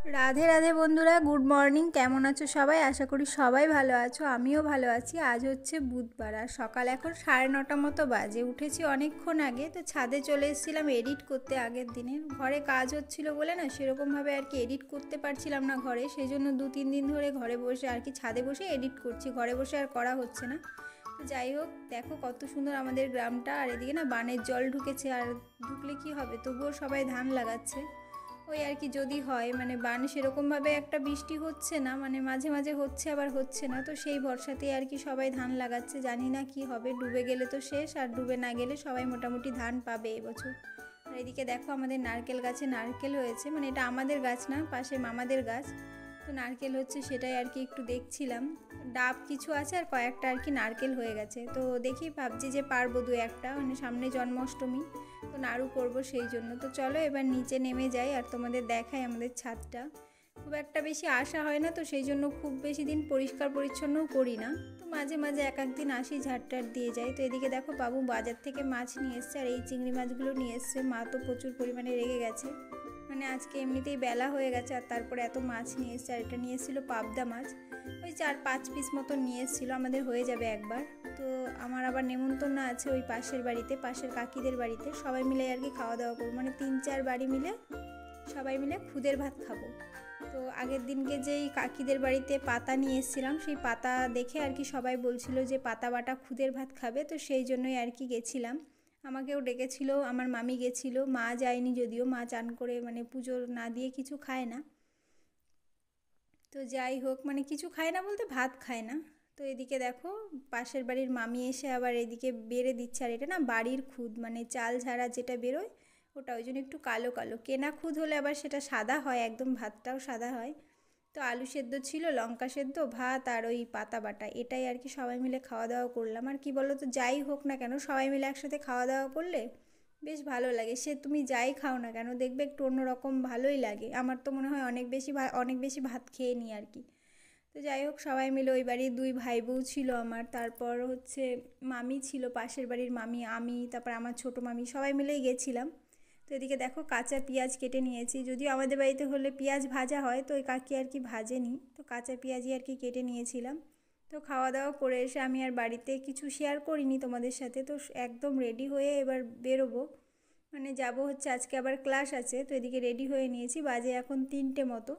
রাধে রাধে বন্ধুরা, good morning. কেমন আছো সবাই? আশা করি সবাই ভালো আছো, আমিও ভালো আছি। আজ হচ্ছে বুধবার আর সকাল এখন 9:30 মতো বাজে। উঠেছি অনেকক্ষণ আগে, তো ছাদে চলে এসেছিলাম এডিট করতে। আগের দিনের ঘরে কাজ হচ্ছিল বলে না সেরকমভাবে আর কি এডিট করতে পারছিলাম না ঘরে, সেই জন্য 2-3 দিন ধরে ঘরে বসে আর কি ছাদে বসে এডিট করছি, ঘরে বসে আর করা হচ্ছে না। তো যাই হোক, দেখো কত সুন্দর আমাদের গ্রামটা। আর এদিকে না বানের জল ঢুকেছে, আর ঢুকলে কি হবে, তবুও সবাই ধান লাগাচ্ছে। ওই আর কি যদি হয়, মানে বান সেরকমভাবে একটা বৃষ্টি হচ্ছে না, মানে মাঝে মাঝে হচ্ছে আবার হচ্ছে না, তো সেই ভরসাতেই আর কি সবাই ধান লাগাচ্ছে। জানি না কি হবে, ডুবে গেলে তো শেষ, আর ডুবে না গেলে সবাই মোটামুটি ধান পাবে এবছর। আর এদিকে দেখো আমাদের নারকেল গাছে নারকেল হয়েছে, মানে এটা আমাদের গাছ না, পাশে মামাদের গাছ। তো নারকেল হচ্ছে সেটাই আর কি একটু দেখছিলাম। ডাব কিছু আছে আর কয়েকটা আর কি নারকেল হয়ে গেছে, তো দেখি ভাবছি যে পারবো দু একটা, মানে সামনে জন্মাষ্টমী, তো নাড়ু করব সেই জন্য। তো চলো এবার নিচে নেমে যাই আর তোমাদের দেখাই আমাদের ছাদটা। খুব একটা বেশি আসা হয় না, তো সেই জন্য খুব বেশি দিন পরিষ্কার পরিচ্ছন্নও করি না, তো মাঝে মাঝে এক এক দিন আসি, ঝাড়টার দিয়ে যাই। তো এদিকে দেখো বাবু বাজার থেকে মাছ নিয়ে এসছে, আর এই চিংড়ি মাছগুলো নিয়ে এসছে। মা তো প্রচুর পরিমাণে রেগে গেছে, মানে আজকে এমনিতেই বেলা হয়ে গেছে, আর তারপরে এত মাছ নিয়ে এসছে। আর এটা নিয়ে এসেছিলো পাবদা মাছ, ওই 4-5 পিস মতো নিয়ে এসেছিলো, আমাদের হয়ে যাবে একবার। তো আমার আবার নেমন্তন্ন আছে ওই পাশের বাড়িতে, পাশের কাকিদের বাড়িতে, সবাই মিলে আর কি খাওয়া দাওয়া করবো, মানে 3-4 বাড়ি মিলে সবাই মিলে খুদের ভাত খাবো। তো আগের দিনকে যেই কাকিদের বাড়িতে পাতা নিয়ে এসেছিলাম, সেই পাতা দেখে আর কি সবাই বলছিল যে পাতা বাটা খুদের ভাত খাবে, তো সেই জন্যই আর কি গেছিলাম। আমাকেও ডেকেছিল, আমার মামি গেছিল, মা যায়নি, যদিও মা চান করে মানে পুজো না দিয়ে কিছু খায় না। তো যাই হোক, মানে কিছু খায় না বলতে ভাত খায় না। তো এদিকে দেখো পাশের বাড়ির মামি এসে আবার এদিকে বেড়ে দিচ্ছে, আর এটা না বাড়ির খুদ, মানে চাল ঝাড়া যেটা বেরোয় ওটা, ওই জন্য একটু কালো কালো। কেনা খুদ হলে আবার সেটা সাদা হয়, একদম ভাতটাও সাদা হয়। তো আলু সেদ্ধ ছিল, লঙ্কা সেদ্ধ, ভাত আর ওই পাতা বাটা, এটাই আর কি সবাই মিলে খাওয়া দাওয়া করলাম। আর কি বলো তো, যাই হোক না কেন সবাই মিলে একসাথে খাওয়া দাওয়া করলে বেশ ভালো লাগে। সে তুমি যাই খাও না কেন দেখবে একটু অন্যরকম ভালোই লাগে। আমার তো মনে হয় অনেক বেশি ভাত খেয়ে নিই আর কি। তো যাই হোক, সবাই মিলে ওই বাড়ির দুই ভাই বউ ছিল আমার, তারপর হচ্ছে মামি ছিল, পাশের বাড়ির মামি, আমি, তারপর আমার ছোটো মামি, সবাই মিলেই গেছিলাম। তো এদিকে দেখো কাঁচা পেঁয়াজ কেটে নিয়েছি, যদিও আমাদের বাড়িতে হলে পেঁয়াজ ভাজা হয়, তো ওই কাকি আর কি ভাজেনি, তো কাঁচা পেঁয়াজই আর কি কেটে নিয়েছিলাম। তো খাওয়া দাওয়া করে এসে আমি আর বাড়িতে কিছু শেয়ার করিনি তোমাদের সাথে, তো একদম রেডি হয়ে এবার বেরোবো, মানে যাব হচ্ছে আজকে আবার ক্লাস আছে। তো এদিকে রেডি হয়ে নিয়েছি, বাজে এখন 3টে মতো,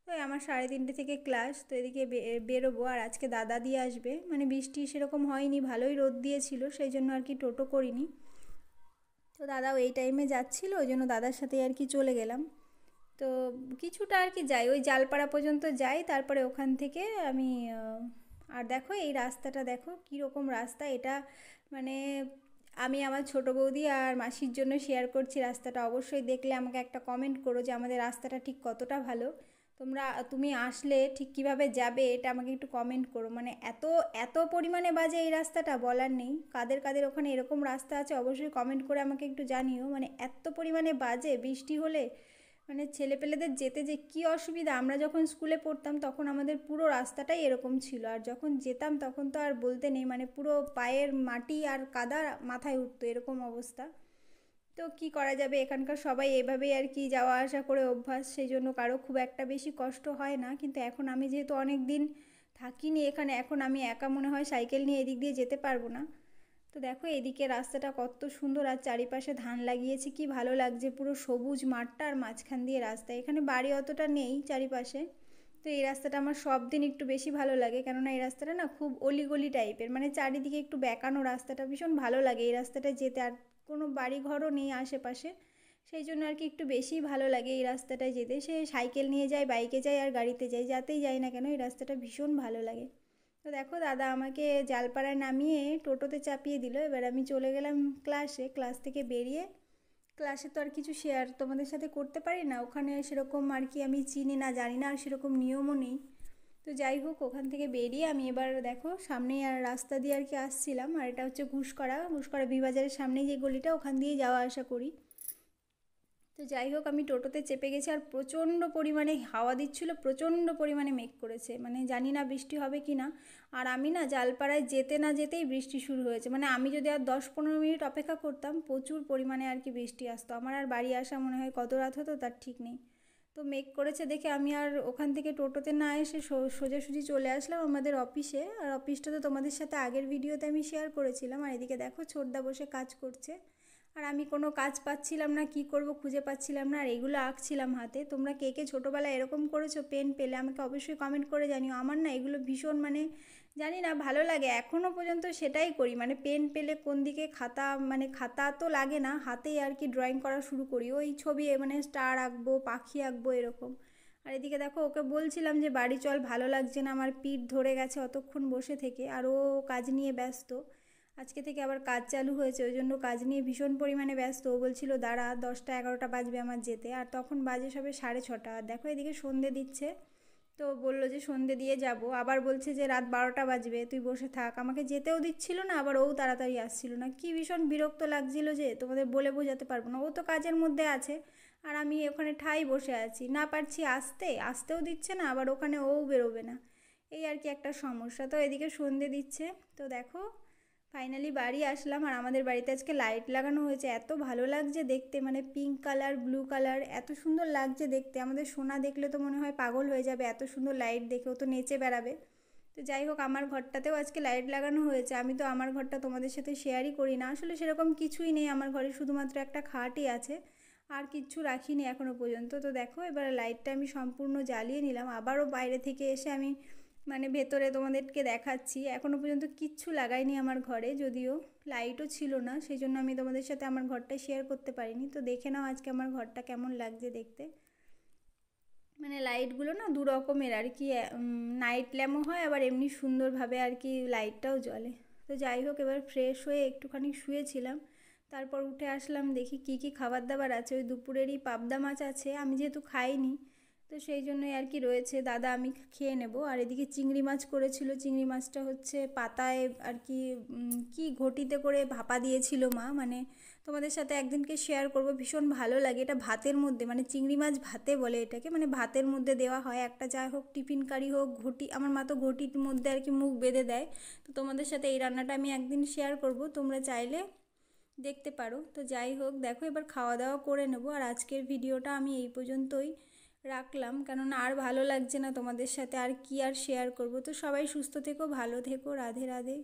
তো আমার 3:30 থেকে ক্লাস। তো এদিকে বেরোবো, আর আজকে দাদা দিয়ে আসবে, মানে বৃষ্টি সেরকম হয়নি, ভালোই রোদ দিয়েছিল, সেই জন্য আর কি টোটো করিনি। তো দাদাও এই টাইমে যাচ্ছিল, ওই জন্য দাদার সাথে আর কি চলে গেলাম। তো কিছুটা আর কি যাই, ওই জালপাড়া পর্যন্ত যাই, তারপরে ওখান থেকে আমি আর দেখো এই রাস্তাটা দেখো কীরকম রাস্তা এটা, মানে আমি আমার ছোটো বৌদি আর মাসির জন্য শেয়ার করছি রাস্তাটা। অবশ্যই দেখলে আমাকে একটা কমেন্ট করো যে আমাদের রাস্তাটা ঠিক কতটা ভালো। তুমি আসলে ঠিক কিভাবে যাবে এটা আমাকে একটু কমেন্ট করো, মানে এত এত পরিমাণে বাজে এই রাস্তাটা, বলার নেই। কাদের কাদের ওখানে এরকম রাস্তা আছে অবশ্যই কমেন্ট করে আমাকে একটু জানিও, মানে এত পরিমাণে বাজে বৃষ্টি হলে, মানে ছেলেপেলেদের যেতে যে কী অসুবিধা। আমরা যখন স্কুলে পড়তাম তখন আমাদের পুরো রাস্তাটাই এরকম ছিল, আর যখন যেতাম তখন তো আর বলতে নেই, মানে পুরো পায়ের মাটি আর কাদা মাথায় উঠতো, এরকম অবস্থা। তো কি করা যাবে, এখানকার সবাই এভাবেই আর কি যাওয়া আসা করে অভ্যাস, সেই জন্য কারো খুব একটা বেশি কষ্ট হয় না। কিন্তু এখন আমি যেহেতু অনেক দিন থাকিনি এখানে, এখন আমি একা মনে হয় সাইকেল নিয়ে এদিক দিয়ে যেতে পারবো না। তো দেখো এদিকে রাস্তাটা কত সুন্দর, আর চারিপাশে ধান লাগিয়েছে, কি ভালো লাগছে, পুরো সবুজ মাঠটা আর মাঝখান দিয়ে রাস্তা। এখানে বাড়ি অতটা নেই চারিপাশে, তো এই রাস্তাটা আমার সব দিন একটু বেশি ভালো লাগে, কেননা এই রাস্তাটা না খুব অলিগলি টাইপের, মানে চারিদিকে একটু বেঁকানো, রাস্তাটা ভীষণ ভালো লাগে এই রাস্তাটায় যেতে। আর কোনো বাড়ি ঘরও নেই আশেপাশে, সেই জন্য আর কি একটু বেশিই ভালো লাগে এই রাস্তাটায় যেতে। সে সাইকেল নিয়ে যাই, বাইকে যাই আর গাড়িতে যাই, যাতেই যাই না কেন এই রাস্তাটা ভীষণ ভালো লাগে। তো দেখো দাদা আমাকে জালপাড়ায় নামিয়ে টোটোতে চাপিয়ে দিল, এবার আমি চলে গেলাম ক্লাসে। ক্লাস থেকে বেরিয়ে, ক্লাসে তো আর কিছু শেয়ার তোমাদের সাথে করতে পারি না, ওখানে সেরকম আর কি আমি চিনি না, জানি না, আর সেরকম নিয়মও নেই। তো যাই হোক, ওখান থেকে বেরিয়ে আমি এবার দেখো সামনেই আর রাস্তা দিয়ে আর কি আসছিলাম, আর এটা হচ্ছে ঘুষকরা, ঘুষকরা বিবাজারের সামনেই যে গলিটা, ওখান দিয়েই যাওয়া আসা করি। তো যাই হোক, আমি টোটোতে চেপে গেছি, আর প্রচণ্ড পরিমাণে হাওয়া দিচ্ছিল, প্রচণ্ড পরিমাণে মেঘ করেছে, মানে জানি না বৃষ্টি হবে কি না। আর আমি না জালপাড়ায় যেতে না যেতেই বৃষ্টি শুরু হয়েছে, মানে আমি যদি আর 10-15 মিনিট অপেক্ষা করতাম প্রচুর পরিমাণে আর কি বৃষ্টি আসতো, আমার আর বাড়ি আসা মনে হয় কত রাত হতো তার ঠিক নেই। তো তো মেঘ করেছে দেখে আমি আর ওখান থেকে টোটোতে না এসে সোজাসুজি চলে আসলাম আমাদের অফিসে। আর অফিসটা তো তোমাদের সাথে আগের ভিডিওতে আমি শেয়ার করেছিলাম। আর এদিকে দেখো ছোটদা বসে কাজ করছে, আর আমি কোনো কাজ পাচ্ছিলাম না, কি করব খুঁজে পাচ্ছিলাম না, আর এগুলো আঁকছিলাম হাতে। তোমরা কে কে ছোটোবেলায় এরকম করেছো পেন পেলে আমাকে অবশ্যই কমেন্ট করে জানিও। আমার না এগুলো ভীষণ মানে জানি না ভালো লাগে, এখনও পর্যন্ত সেটাই করি। মানে পেন পেলে কোন দিকে খাতা, মানে খাতা তো লাগে না, হাতেই আর কি ড্রয়িং করা শুরু করি। ওই ছবি মানে স্টার আঁকবো, পাখি আঁকবো এরকম। আর এদিকে দেখো ওকে বলছিলাম যে বাড়ি চল, ভালো লাগছে না, আমার পিঠ ধরে গেছে অতক্ষণ বসে থেকে। আর ও কাজ নিয়ে ব্যস্ত, আজকে থেকে আবার কাজ চালু হয়েছে, ওই জন্য কাজ নিয়ে ভীষণ পরিমাণে ব্যস্ত। ও বলছিল দাঁড়া 10টা 11টা বাজবে আমার যেতে, আর তখন বাজে সবে 6:30। আর দেখো এদিকে সন্ধে দিচ্ছে, তো বললো যে সন্ধে দিয়ে যাব, আবার বলছে যে রাত 12টা বাজবে তুই বসে থাক। আমাকে যেতেও দিচ্ছিল না, আবার ও তাড়াতাড়ি আসছিল না। কি ভীষণ বিরক্ত লাগছিল যে তোমাদের বলে বোঝাতে পারবো না। ও তো কাজের মধ্যে আছে, আর আমি ওখানে ঠাই বসে আছি, না পারছি আসতেও দিচ্ছে না, আবার ওখানে ও বেরোবে না। এই আর কি একটা সমস্যা। তো এদিকে সন্ধে দিচ্ছে, তো দেখো ফাইনালি বাড়ি আসলাম। আর আমাদের বাড়িতে আজকে লাইট লাগানো হয়েছে, এত ভালো লাগছে দেখতে, মানে পিঙ্ক কালার ব্লু কালার, এত সুন্দর লাগছে দেখতে। আমাদের সোনা দেখলে তো মনে হয় পাগল হয়ে যাবে, এত সুন্দর লাইট দেখেও তো নেচে বেড়াবে। তো যাই হোক আমার ঘরটাতেও আজকে লাইট লাগানো হয়েছে। আমি তো আমার ঘরটা তোমাদের সাথে শেয়ারই করি না, আসলে সেরকম কিছুই নেই আমার ঘরে, শুধুমাত্র একটা খাটই আছে, আর কিচ্ছু রাখিনি এখনও পর্যন্ত। তো দেখো এবার লাইটটা আমি সম্পূর্ণ জ্বালিয়ে নিলাম, আবারও বাইরে থেকে এসে আমি মানে ভেতরে তোমাদেরকে দেখাচ্ছি। এখনও পর্যন্ত কিচ্ছু লাগাইনি আমার ঘরে, যদিও লাইটও ছিল না, সেই জন্য আমি তোমাদের সাথে আমার ঘরটা শেয়ার করতে পারিনি। তো দেখে নাও আজকে আমার ঘরটা কেমন লাগছে দেখতে। মানে লাইটগুলো না দু রকমের আর কি, নাইট ল্যাম্পও হয়, আবার এমনি সুন্দরভাবে আর কি লাইটটাও জ্বলে। তো যাই হোক এবার ফ্রেশ হয়ে একটুখানি শুয়েছিলাম, তারপর উঠে আসলাম দেখি কি কি খাবার দাবার আছে। ওই দুপুরেরই পাবদা মাছ আছে, আমি যেহেতু খাইনি তো সেই জন্যই আর কি রয়েছে, দাদা আমি খেয়ে নেব। আর এদিকে চিংড়ি মাছ করেছিল, চিংড়ি মাছটা হচ্ছে পাতায় আর কি কি ঘটিতে করে ভাপা দিয়েছিল মা, মানে তোমাদের সাথে একদিনকে শেয়ার করব, ভীষণ ভালো লাগে এটা ভাতের মধ্যে, মানে চিংড়ি মাছ ভাতে বলে এটাকে, মানে ভাতের মধ্যে দেওয়া হয় একটা, যাই হোক টিফিন কারি হোক ঘটি, আমার মা তো ঘটির মধ্যে আর কি মুখ বেঁধে দেয়। তো তোমাদের সাথে এই রান্নাটা আমি একদিন শেয়ার করব, তোমরা চাইলে দেখতে পারো। তো যাই হোক দেখো এবার খাওয়া দাওয়া করে নেব। আর আজকের ভিডিওটা আমি এই পর্যন্তই রাখলাম, কেননা আর ভালো লাগছে না তোমাদের সাথে, আর কি আর শেয়ার করব। তো সবাই সুস্থ থেকো, ভালো থেকো, রাধে রাধে।